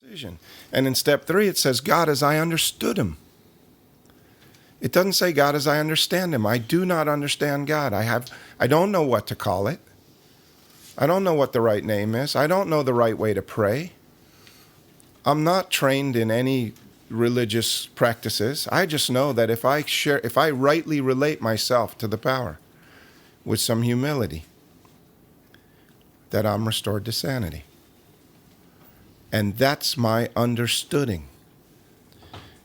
decision. And in step 3, it says, God as I understood him. It doesn't say God as I understand him. I do not understand God. I don't know what to call it. I don't know what the right name is. I don't know the right way to pray. I'm not trained in any religious practices. I just know that if I rightly relate myself to the power with some humility, that I'm restored to sanity. And that's my understanding.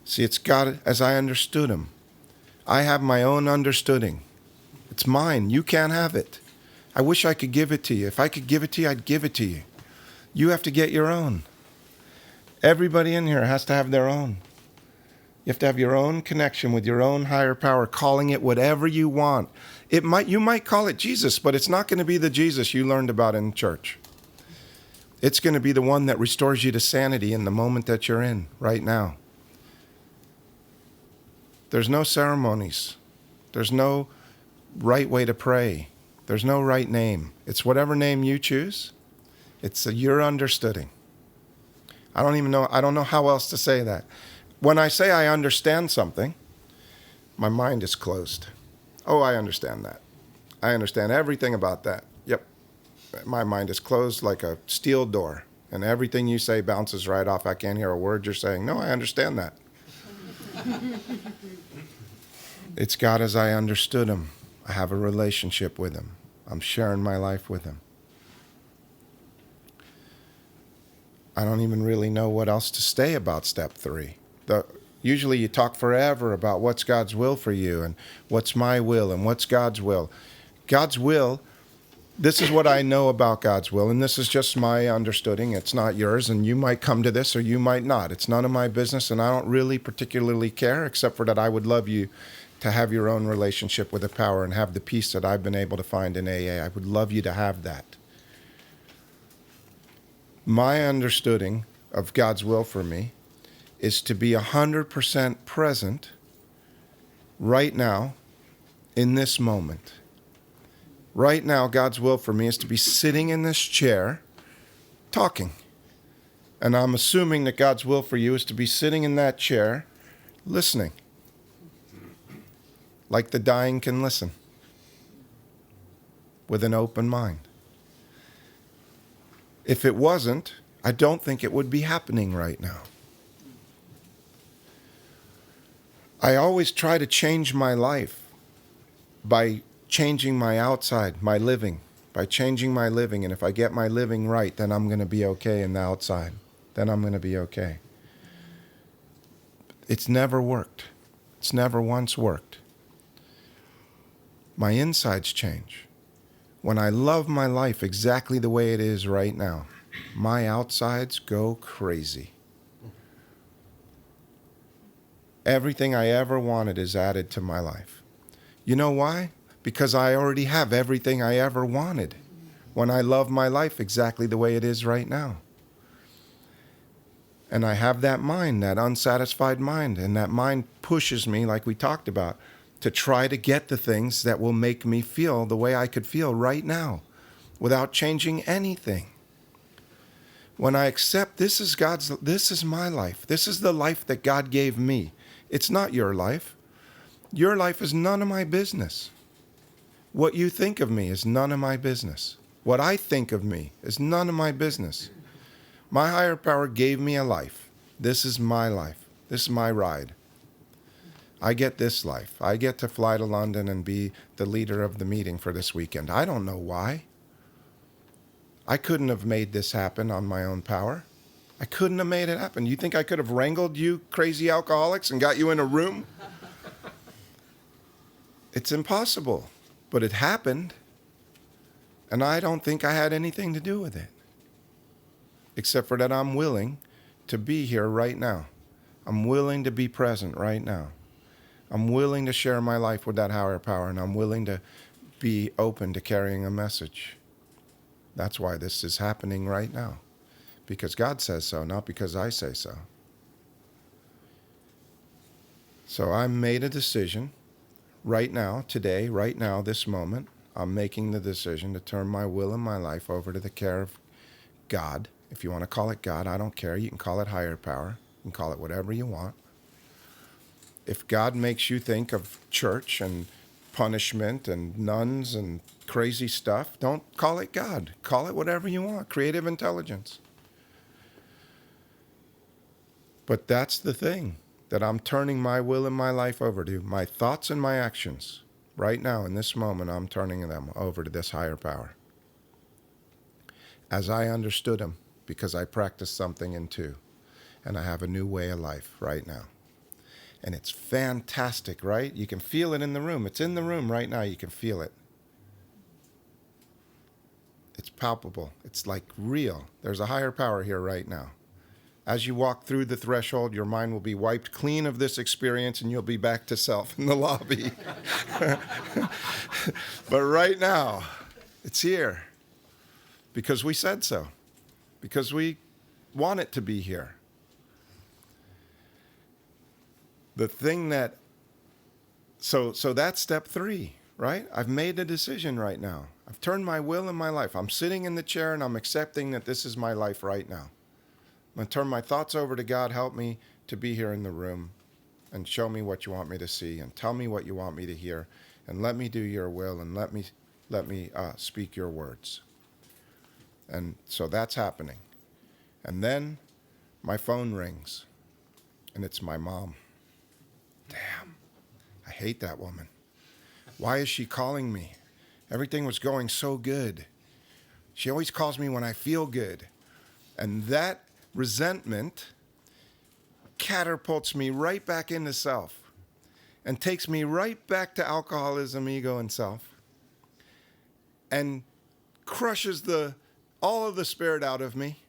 See, it's God as I understood him. I have my own understanding. It's mine. You can't have it. I wish I could give it to you. If I could give it to you, I'd give it to you. You have to get your own. Everybody in here has to have their own. You have to have your own connection with your own higher power, calling it whatever you want. You might call it Jesus, but it's not going to be the Jesus you learned about in church. It's going to be the one that restores you to sanity in the moment that you're in right now. There's no ceremonies. There's no right way to pray. There's no right name. It's whatever name you choose. It's your understanding. I don't know how else to say that. When I say I understand something, my mind is closed. Oh, I understand that. I understand everything about that. Yep. My mind is closed like a steel door, and everything you say bounces right off. I can't hear a word you're saying. No, I understand that. It's God as I understood him. I have a relationship with him. I'm sharing my life with him. I don't even really know what else to say about step 3. Usually you talk forever about what's God's will for you and what's my will and what's God's will. God's will, this is what I know about God's will, and this is just my understanding. It's not yours, and you might come to this or you might not. It's none of my business, and I don't really particularly care, except for that I would love you to have your own relationship with the power and have the peace that I've been able to find in AA. I would love you to have that. My understanding of God's will for me is to be 100% present right now in this moment. Right now, God's will for me is to be sitting in this chair talking. And I'm assuming that God's will for you is to be sitting in that chair listening. Like the dying can listen. With an open mind. If it wasn't, I don't think it would be happening right now. I always try to change my life by changing my outside, my living, by changing my living. And if I get my living right, then I'm going to be okay in the outside. Then I'm going to be okay. It's never worked. It's never once worked. My insides change. When I love my life exactly the way it is right now, my outsides go crazy. Everything I ever wanted is added to my life. You know why? Because I already have everything I ever wanted when I love my life exactly the way it is right now. And I have that mind, that unsatisfied mind, and that mind pushes me, like we talked about, to try to get the things that will make me feel the way I could feel right now without changing anything. When I accept this is my life. This is the life that God gave me. It's not your life. Your life is none of my business. What you think of me is none of my business. What I think of me is none of my business. My higher power gave me a life. This is my life. This is my ride. I get this life. I get to fly to London and be the leader of the meeting for this weekend. I don't know why. I couldn't have made this happen on my own power. I couldn't have made it happen. You think I could have wrangled you crazy alcoholics and got you in a room? It's impossible. But it happened. And I don't think I had anything to do with it. Except for that I'm willing to be here right now. I'm willing to be present right now. I'm willing to share my life with that higher power, and I'm willing to be open to carrying a message. That's why this is happening right now. Because God says so, not because I say so. So I made a decision right now, today, right now, this moment. I'm making the decision to turn my will and my life over to the care of God If you want to call it God, I don't care. You can call it higher power. You can call it whatever you want. If God makes you think of church and punishment and nuns and crazy stuff, don't call it God. Call it whatever you want. Creative intelligence. But that's the thing that I'm turning my will and my life over to. My thoughts and my actions. Right now, in this moment, I'm turning them over to this higher power. As I understood him, because I practiced something in two. And I have a new way of life right now. And it's fantastic, right? You can feel it in the room. It's in the room right now. You can feel it. It's palpable. It's like real. There's a higher power here right now. As you walk through the threshold, your mind will be wiped clean of this experience and you'll be back to self in the lobby. But right now, it's here because we said so, because we want it to be here. The thing that, so that's step 3, right? I've made a decision right now. I've turned my will and my life. I'm sitting in the chair and I'm accepting that this is my life right now. I'm going to turn my thoughts over to God. Help me to be here in the room and show me what you want me to see and tell me what you want me to hear and let me do your will and let me speak your words. And so that's happening. And then my phone rings and it's my mom. Damn, I hate that woman. Why is she calling me? Everything was going so good. She always calls me when I feel good. And that resentment catapults me right back into self and takes me right back to alcoholism, ego, and self and crushes all of the spirit out of me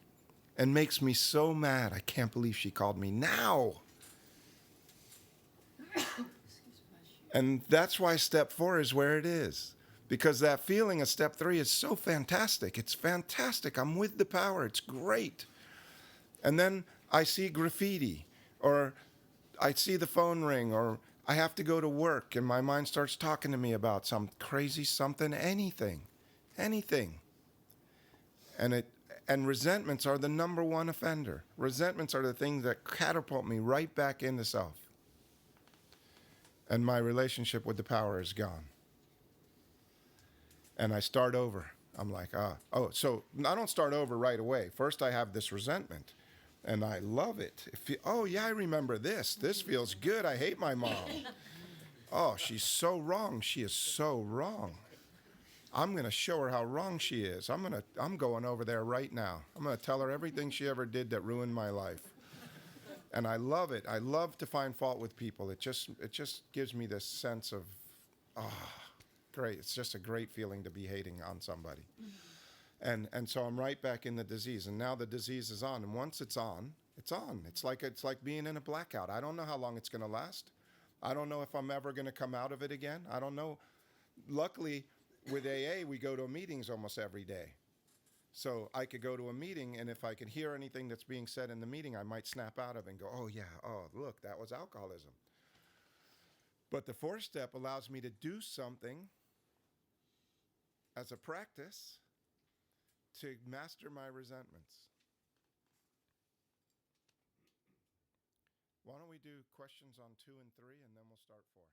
and makes me so mad. I can't believe she called me now. And that's why step 4 is where it is. Because that feeling of step 3 is so fantastic. It's fantastic. I'm with the power. It's great. And then I see graffiti, or I see the phone ring, or I have to go to work and my mind starts talking to me about some crazy something, anything. And resentments are the number one offender. Resentments are the things that catapult me right back into self. And my relationship with the power is gone. And I start over. I'm like, so I don't start over right away. First, I have this resentment, and I love it. I remember this. This feels good. I hate my mom. Oh, she's so wrong. She is so wrong. I'm going to show her how wrong she is. I'm going over there right now. I'm going to tell her everything she ever did that ruined my life. And I love it. I love to find fault with people. It just gives me this sense of, great. It's just a great feeling to be hating on somebody. And so I'm right back in the disease. And now the disease is on. And once it's on, it's on. It's like being in a blackout. I don't know how long it's going to last. I don't know if I'm ever going to come out of it again. I don't know. Luckily, with AA, we go to meetings almost every day. So I could go to a meeting, and if I could hear anything that's being said in the meeting, I might snap out of it and go, look, that was alcoholism. But the 4th step allows me to do something as a practice to master my resentments. Why don't we do questions on 2 and 3, and then we'll start 4.